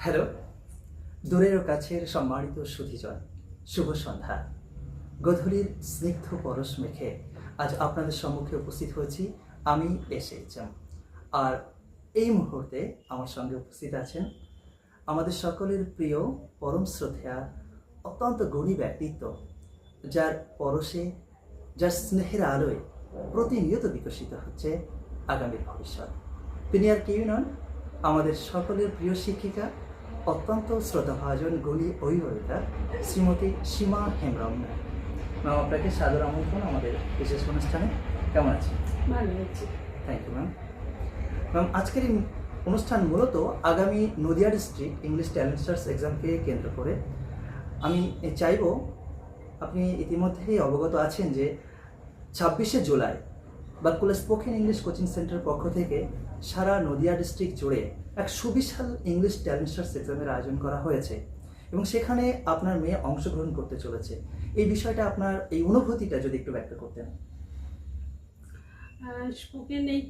Hello, দূরের ও কাছের সম্মানিত সুধীজন, শুভ সন্ধ্যা। গোধূলির স্নিগ্ধ পরশ মেখে আজ আপনাদের সম্মুখে উপস্থিত হয়েছি আমি এসেইচএম। আর এই মুহূর্তে আমার সঙ্গে উপস্থিত আছেন আমাদের সকলের প্রিয় পরম শ্রদ্ধেয়া অত্যন্ত গুণী ব্যক্তিত্ব, যার পরশে, যার স্নেহের আলোয় প্রতিনিয়ত বিকশিত হচ্ছে আগামীর ভবিষ্যৎ। তিনি আর কেউ নন, আমাদের সকলের প্রিয় শিক্ষিকা, অত্যন্ত শ্রদ্ধাভাজন গুণী অভিভাবিকা শ্রীমতী সীমা হেমব্রম ম্যাম। আপনাকে সাদর আমন্ত্রণ আমাদের বিশেষ অনুষ্ঠানে। কেমন আছেন? ভালো আছি। Thank you ma'am. ম্যাম, আজকের এই অনুষ্ঠান মূলত আগামী Nadia district English talent stars এক্সামকে কেন্দ্র করে। আমি চাইব, আপনি ইতিমধ্যেই অবগত আছেন যে 26শে জুলাই Bankura spoken English coaching centre পক্ষ থেকে সারা নদিয়া ডিস্ট্রিক্ট জুড়ে এক সুবিশাল ইংলিশ ট্যালেন্ট স্টার্স এক্সামের আয়োজন করা হয়েছে এবং সেখানে আপনার মেয়ে অংশগ্রহণ করতে চলেছে। এই বিষয়টা, আপনার এই অনুভূতিটা যদি একটু ব্যক্ত করতেন। স্পোকেন এই